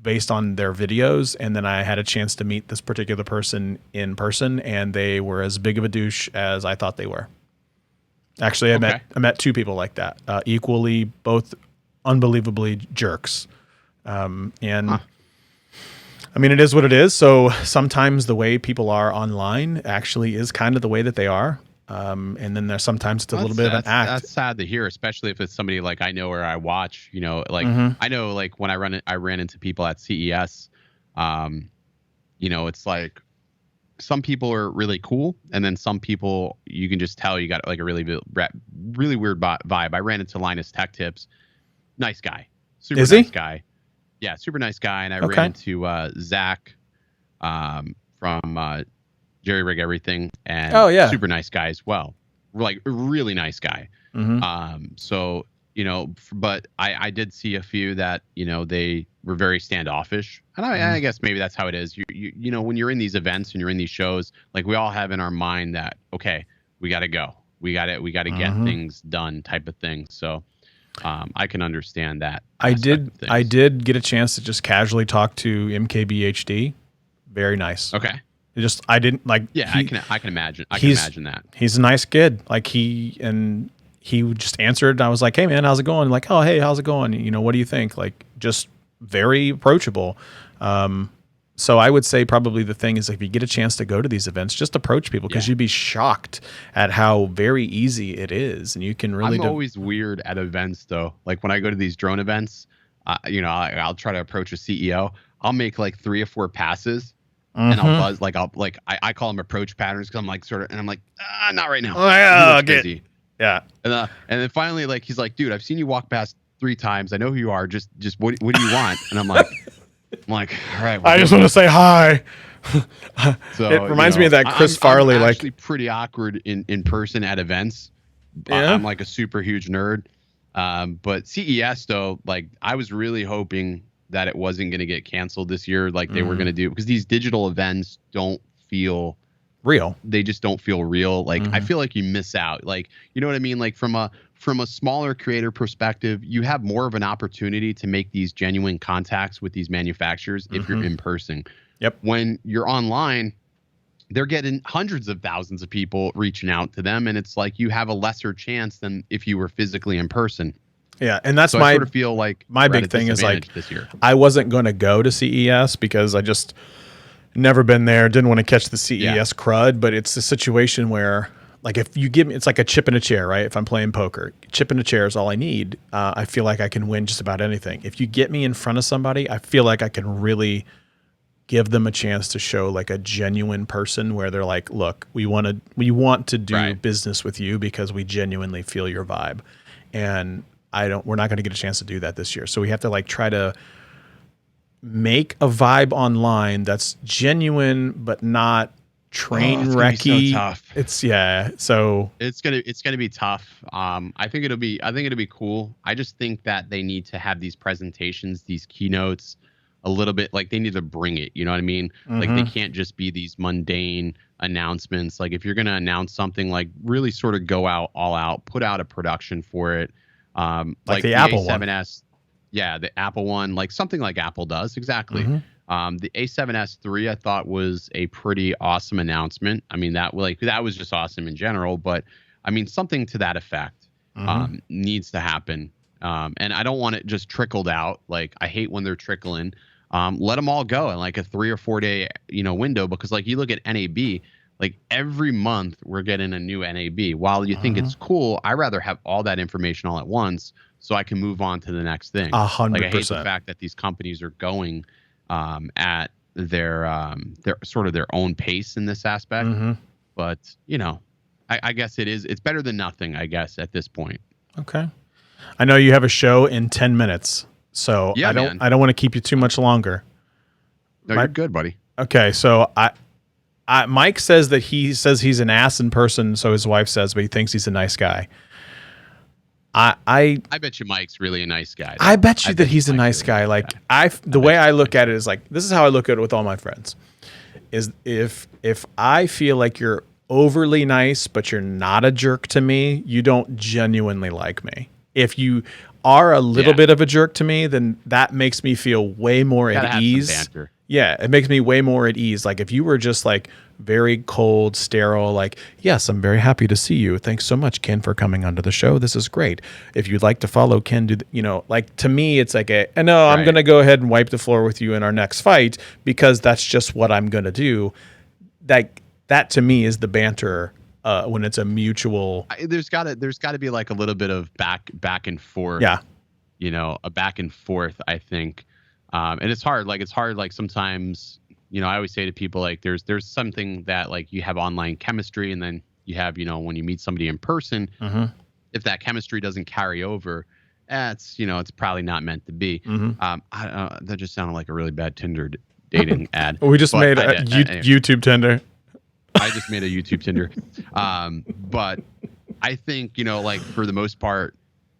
based on their videos, and then I had a chance to meet this particular person in person, and they were as big of a douche as I thought they were. Actually, I met two people like that, equally both unbelievably jerks. I mean, it is what it is. So sometimes the way people are online actually is kind of the way that they are. And then there's sometimes it's a little bit of an act. That's sad to hear, especially if it's somebody like I know or I watch, you know, like I know, like when I ran into people at CES, you know, it's like some people are really cool. And then some people you can just tell you got like a really weird vibe. I ran into Linus Tech Tips. Nice guy. Super nice guy. Yeah, super nice guy. And I ran into Zach from Jerry Rig Everything, and super nice guy as well. Like, really nice guy. So, you know, but I did see a few that, you know, they were very standoffish. And I guess maybe that's how it is. You know, when you're in these events and you're in these shows, like, we all have in our mind that, okay, we got to go. We got to get things done type of thing. So I can understand that. I did get a chance to just casually talk to MKBHD. Very nice. Okay. I didn't like. Yeah, I can imagine. I can imagine that. He's a nice kid. Like, he just answered. And I was like, "Hey man, how's it going?" Like, "Oh hey, how's it going? You know, what do you think?" Like, just very approachable. So I would say probably the thing is, if you get a chance to go to these events, just approach people, because you'd be shocked at how very easy it is, and you can really. I'm always weird at events though. Like when I go to these drone events, you know, I'll try to approach a CEO. I'll make like 3 or 4 passes. And I'll buzz I call them approach patterns because I'm like and I'm like not right now. Busy. Yeah. And then finally like he's like, dude, I've seen you walk past 3 times. I know who you are. Just what do you want? And I'm like all right. I just want to say hi. So it reminds me of that Chris Farley. I'm actually pretty awkward in person at events. Yeah. I'm like a super huge nerd. But CES though, like I was really hoping that it wasn't going to get canceled this year like they were going to do, because these digital events don't feel real. They just don't feel real. Like I feel like you miss out. Like, you know what I mean? Like from a smaller creator perspective, you have more of an opportunity to make these genuine contacts with these manufacturers if you're in person. Yep. When you're online, they're getting hundreds of thousands of people reaching out to them, and it's like you have a lesser chance than if you were physically in person. Yeah, and that's I sort of feel like my big thing is like this year. I wasn't going to go to CES because I just never been there, didn't want to catch the CES crud, but it's a situation where like if you give me, it's like a chip in a chair, right? If I'm playing poker, chip in a chair is all I need. I feel like I can win just about anything. If you get me in front of somebody, I feel like I can really give them a chance to show like a genuine person where they're like, look, we want to do business with you because we genuinely feel your vibe. And we're not going to get a chance to do that this year. So we have to like try to make a vibe online that's genuine, but not train wrecky. So tough. So it's gonna be tough. I think it'll be cool. I just think that they need to have these presentations, these keynotes, a little bit like they need to bring it. You know what I mean? Like they can't just be these mundane announcements. Like if you're gonna announce something, like really sort of go all out, put out a production for it. Like the Apple A7S, the Apple one, like something like Apple does exactly. The A7S III I thought was a pretty awesome announcement. I mean that was just awesome in general, but I mean something to that effect needs to happen. And I don't want it just trickled out. Like I hate when they're trickling. Let them all go in like a 3 or 4 day window, because like you look at NAB. Like every month we're getting a new NAB. While you think it's cool, I rather have all that information all at once so I can move on to the next thing. 100%. Like I hate the fact that these companies are going at their sort of their own pace in this aspect. But I guess it's better than nothing, I guess, at this point. Okay. I know you have a show in 10 minutes, so I don't want to keep you too much longer. No, you're good, buddy. Okay, so Mike says that he's an ass in person, so his wife says, but he thinks he's a nice guy. I bet you Mike's really a nice guy. I bet you that he's a nice guy. Like the way I look at it is like, this is how I look at it with all my friends. Is if I feel like you're overly nice, but you're not a jerk to me, you don't genuinely like me. If you are a little bit of a jerk to me, then that makes me feel way more at ease. Yeah, it makes me way more at ease. Like if you were just like very cold, sterile, like, yes, I'm very happy to see you. Thanks so much, Ken, for coming onto the show. This is great. If you'd like to follow Ken, like to me, it's like I'm going to go ahead and wipe the floor with you in our next fight because that's just what I'm going to do. That to me is the banter when it's a mutual. There's got to be like a little bit of back and forth. Yeah. A back and forth, I think. And it's hard. Like sometimes, I always say to people, like there's something that like you have online chemistry, and then you have, when you meet somebody in person, if that chemistry doesn't carry over, it's probably not meant to be. That just sounded like a really bad Tinder dating ad. We just made a YouTube Tinder. I just made a YouTube Tinder. But I think, like for the most part,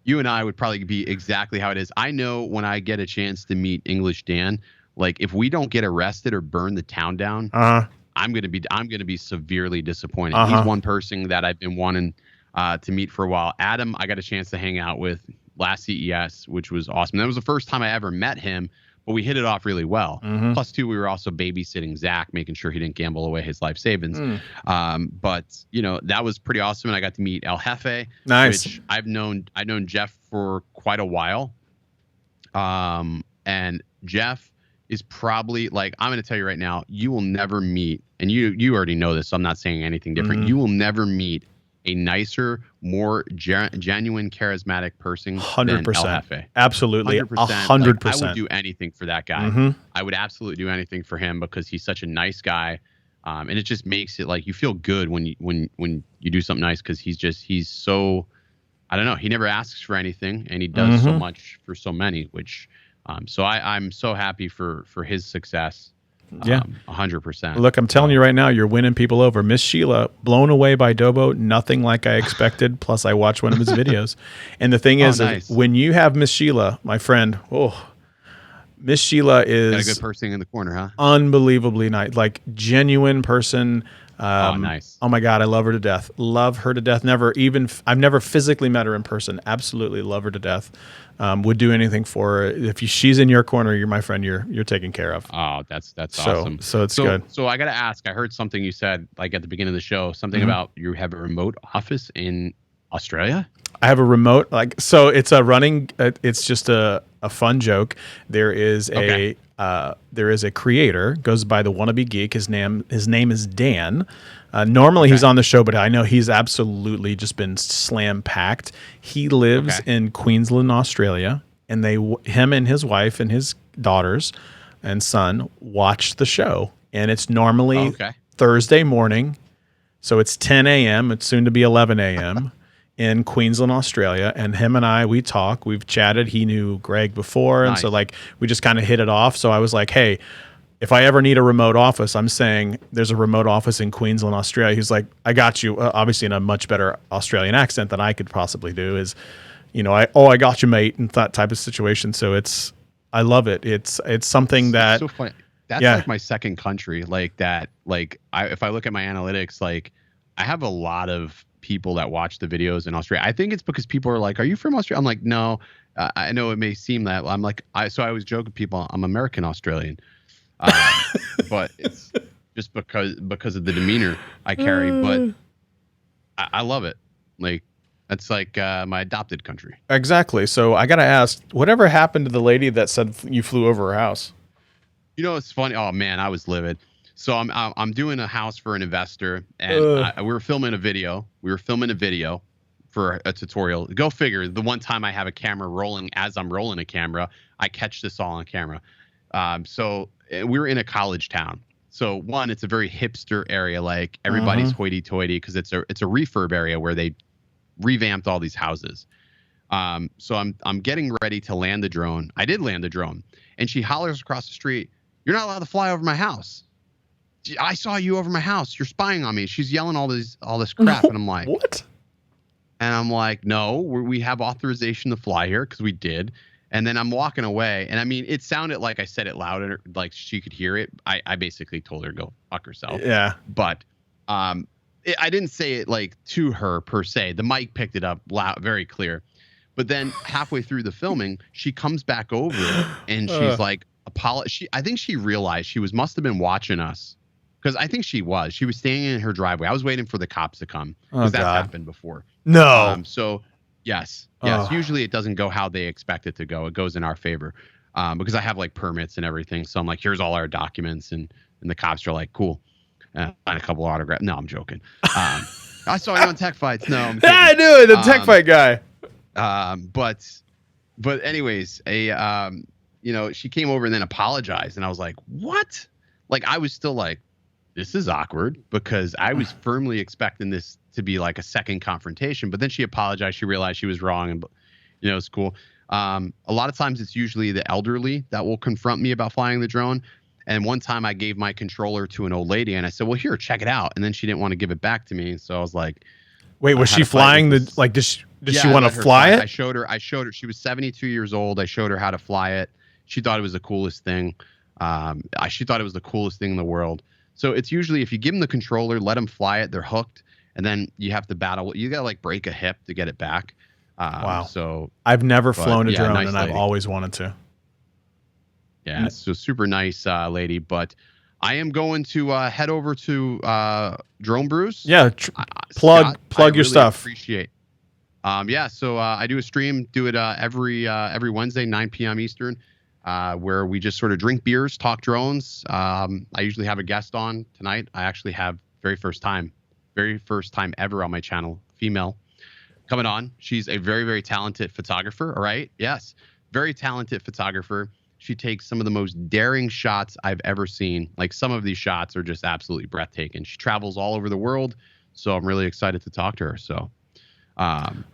you and I would probably be exactly how it is. I know when I get a chance to meet English Dan, like if we don't get arrested or burn the town down, I'm gonna be severely disappointed. He's one person that I've been wanting to meet for a while. Adam, I got a chance to hang out with last CES, which was awesome. That was the first time I ever met him, but we hit it off really well. Plus, two, we were also babysitting Zach, making sure he didn't gamble away his life savings. But that was pretty awesome. And I got to meet El Jefe. Nice. Which I've known Jeff for quite a while. And Jeff is probably like, I'm going to tell you right now, you will never meet, and you already know this, so I'm not saying anything different. You will never meet a nicer, more genuine, charismatic person 100%. Absolutely. 100%. Like, I would do anything for that guy. Mm-hmm. I would absolutely do anything for him because he's such a nice guy. And it just makes it like you feel good when you do something nice, because he's so, I don't know, he never asks for anything, and he does so much for so many, which so I'm so happy for his success. Yeah, 100%. Look, I'm telling you right now, you're winning people over. Miss Sheila, blown away by Dobo, nothing like I expected. Plus, I watched one of his videos, and the thing is, nice. when you have Miss Sheila, my friend, Miss Sheila is got a good person in the corner, huh? Unbelievably nice, like genuine person. Nice. Oh my God, I love her to death. Love her to death. I've never physically met her in person. Absolutely love her to death. Would do anything for her. If she's in your corner, you're my friend. You're taken care of. Oh, that's awesome. So it's good. So I got to ask. I heard something you said like at the beginning of the show. Something about you have a remote office in Australia. I have a remote. So it's a running. It's just a fun joke. There is a creator, goes by the Wannabe Geek. His name is Dan. Normally he's on the show, but I know he's absolutely just been slam packed. He lives in Queensland, Australia, and him and his wife and his daughters and son watch the show. And it's normally Thursday morning, so it's 10 a.m. It's soon to be 11 a.m. in Queensland, Australia, and him and I, we talk. We've chatted. He knew Greg before, and so like we just kind of hit it off. So I was like, hey, if I ever need a remote office, I'm saying there's a remote office in Queensland, Australia. He's like, I got you. Obviously in a much better Australian accent than I could possibly do. Is, I got you, mate, and that type of situation. So I love it. It's something that. So funny. That's like my second country, like that. Like if I look at my analytics, like I have a lot of people that watch the videos in Australia. I think it's because people are like, "Are you from Australia?" I'm like, "No." I know it may seem that. I'm like, I always joke with people, I'm American Australian, but it's just because of the demeanor I carry. But I love it. Like that's like my adopted country. Exactly. So I gotta ask, whatever happened to the lady that said you flew over her house? It's funny. Oh man, I was livid. So I'm doing a house for an investor, and we were filming a video. For a tutorial. Go figure. The one time I have a camera rolling as I'm rolling a camera, I catch this all on camera. So we were in a college town. So one, it's a very hipster area. Like everybody's hoity-toity because it's a refurb area where they revamped all these houses. So I'm getting ready to land the drone. I did land the drone, and she hollers across the street, "You're not allowed to fly over my house. I saw you over my house. You're spying on me." She's yelling all this crap, and I'm like, "What?" And I'm like, "No, we have authorization to fly here," because we did. And then I'm walking away, and I mean, it sounded like I said it loud, and like she could hear it. I basically told her to go fuck herself. Yeah. But I didn't say it like to her per se. The mic picked it up loud, very clear. But then halfway through the filming, she comes back over, and she's like, I think she realized she must have been watching us. Because I think she was standing in her driveway. I was waiting for the cops to come because that's happened before. No. So yes. Usually it doesn't go how they expect it to go. It goes in our favor because I have like permits and everything. So I'm like, here's all our documents, and the cops are like, cool. Find a couple of autographs. No, I'm joking. I saw you on Tech Fights. No, I'm kidding. I knew it. The Tech Fight guy. But anyways, she came over and then apologized, and I was like, what? Like I was still like, this is awkward because I was firmly expecting this to be like a second confrontation, but then she apologized. She realized she was wrong, and it's cool. A lot of times it's usually the elderly that will confront me about flying the drone. And one time I gave my controller to an old lady, and I said, "Well, here, check it out." And then she didn't want to give it back to me, so I was like, "Wait, was she flying the like? Did she want to fly it?" I showed her. She was 72 years old. I showed her how to fly it. She thought it was the coolest thing. She thought it was the coolest thing in the world. So it's usually if you give them the controller, let them fly it, they're hooked, and then you have to battle. You gotta like break a hip to get it back. Wow. So I've never flown a drone, and I've always wanted to. Yeah, it's a super nice lady. But I am going to head over to Drone Brews. Yeah, plug your really stuff. Appreciate. So I do a stream. Do it every Wednesday, 9 p.m. Eastern. Where we just sort of drink beers, talk drones. I usually have a guest on tonight. I actually have very first time ever on my channel, female coming on. She's a very, very talented photographer. All right. Yes. Very talented photographer. She takes some of the most daring shots I've ever seen. Like, some of these shots are just absolutely breathtaking. She travels all over the world. So I'm really excited to talk to her. So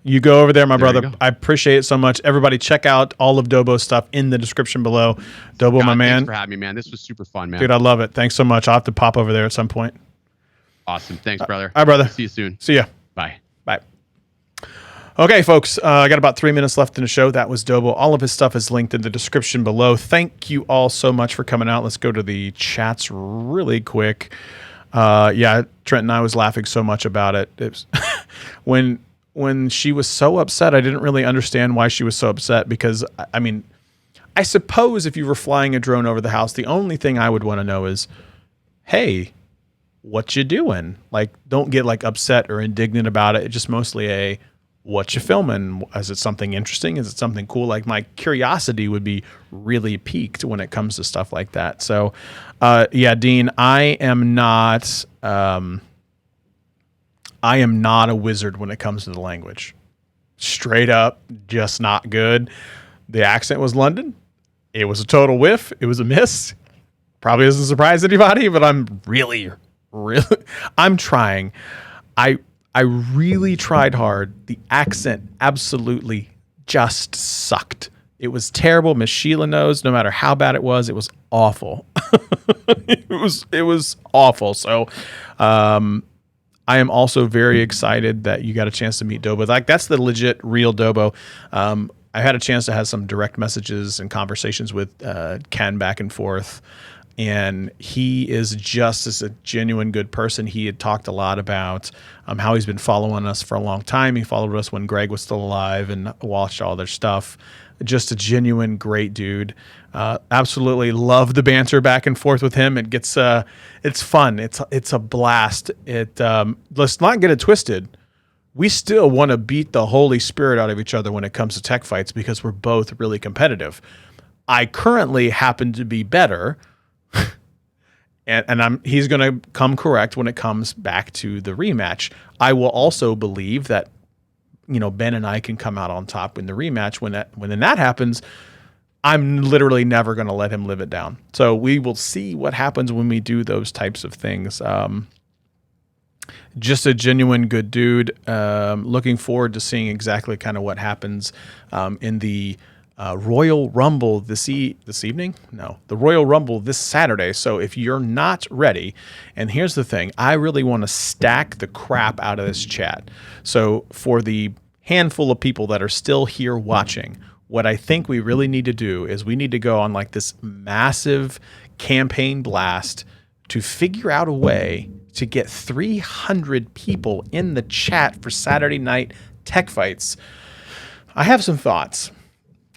you go over there, my brother. I appreciate it so much. Everybody check out all of Dobo's stuff in the description below. Dobo, my man. Thanks for having me, man. This was super fun, man. Dude, I love it. Thanks so much. I'll have to pop over there at some point. Awesome. Thanks, brother. All right, brother. See you soon. See ya. Bye. Bye. Okay, folks, I got about 3 minutes left in the show. That was Dobo. All of his stuff is linked in the description below. Thank you all so much for coming out. Let's go to the chats really quick. Yeah, Trent and I was laughing so much about it. It was when she was so upset, I didn't really understand why she was so upset, because, I mean, I suppose if you were flying a drone over the house, the only thing I would want to know is, hey, what you doing? Like, don't get like upset or indignant about it. It's just mostly a, what you filming? Is it something interesting? Is it something cool? Like, my curiosity would be really piqued when it comes to stuff like that. So, yeah, Dean, I am not a wizard when it comes to the language. Straight up, just not good. The accent was London. It was a total whiff. It was a miss. Probably doesn't surprise anybody, but I'm really, I'm trying. I really tried hard. The accent absolutely just sucked. It was terrible. Miss Sheila knows, no matter how bad it was awful. It was awful. So, I am also very excited that you got a chance to meet Dobo. Like, that's the legit, real Dobo. I had a chance to have some direct messages and conversations with Ken back and forth, and he is just as a genuine good person. He had talked a lot about how he's been following us for a long time. He followed us when Greg was still alive and watched all their stuff. Just a genuine great dude. Absolutely love the banter back and forth with him. It gets it's fun. It's a blast. Let's not get it twisted. We still want to beat the Holy Spirit out of each other when it comes to tech fights, because we're both really competitive. I currently happen to be better, and he's going to come correct when it comes back to the rematch. I will also believe that, you know, Ben and I can come out on top in the rematch. When that happens, I'm literally never going to let him live it down. So we will see what happens when we do those types of things. Just a genuine good dude. Looking forward to seeing exactly kind of what happens in the Royal Rumble this evening? No, the Royal Rumble this Saturday. So if you're not ready, and here's the thing, I really want to stack the crap out of this chat. So for the handful of people that are still here watching, what I think we really need to do is we need to go on like this massive campaign blast to figure out a way to get 300 people in the chat for Saturday night tech fights. I have some thoughts.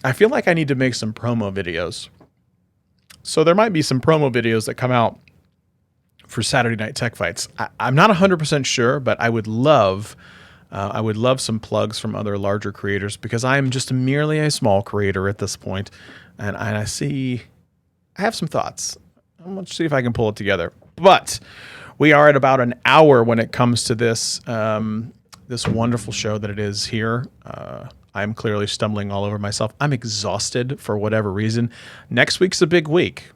I feel like I need to make some promo videos. So there might be some promo videos that come out for Saturday night tech fights. I'm not 100% sure, but I would love some plugs from other larger creators, because I am just merely a small creator at this point, and I have some thoughts. I'm going to see if I can pull it together. But we are at about an hour when it comes to this this wonderful show that it is here. I'm clearly stumbling all over myself. I'm exhausted for whatever reason. Next week's a big week.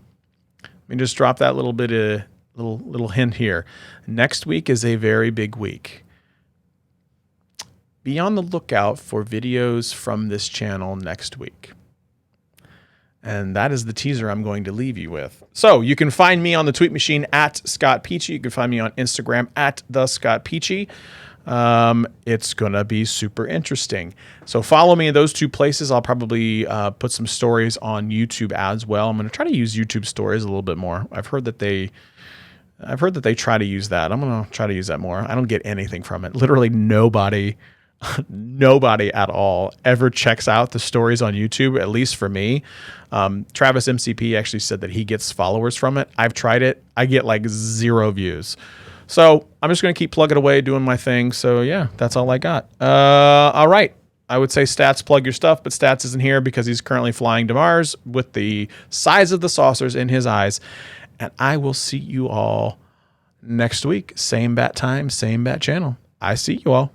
Let me just drop that little bit of little hint here. Next week is a very big week. Be on the lookout for videos from this channel next week. And that is the teaser I'm going to leave you with. So you can find me on the tweet machine at Scott Peachy. You can find me on Instagram at the Scott Peachy. It's going to be super interesting. So follow me in those two places. I'll probably put some stories on YouTube as well. I'm going to try to use YouTube stories a little bit more. I've heard that they try to use that. I'm going to try to use that more. I don't get anything from it. Literally nobody at all ever checks out the stories on YouTube, at least for me. Travis MCP actually said that he gets followers from it. I've tried it. I get like 0 views. So I'm just going to keep plugging away, doing my thing. So yeah, that's all I got. All right. I would say Stats, plug your stuff, but Stats isn't here because he's currently flying to Mars with the size of the saucers in his eyes. And I will see you all next week. Same bat time, same bat channel. I see you all.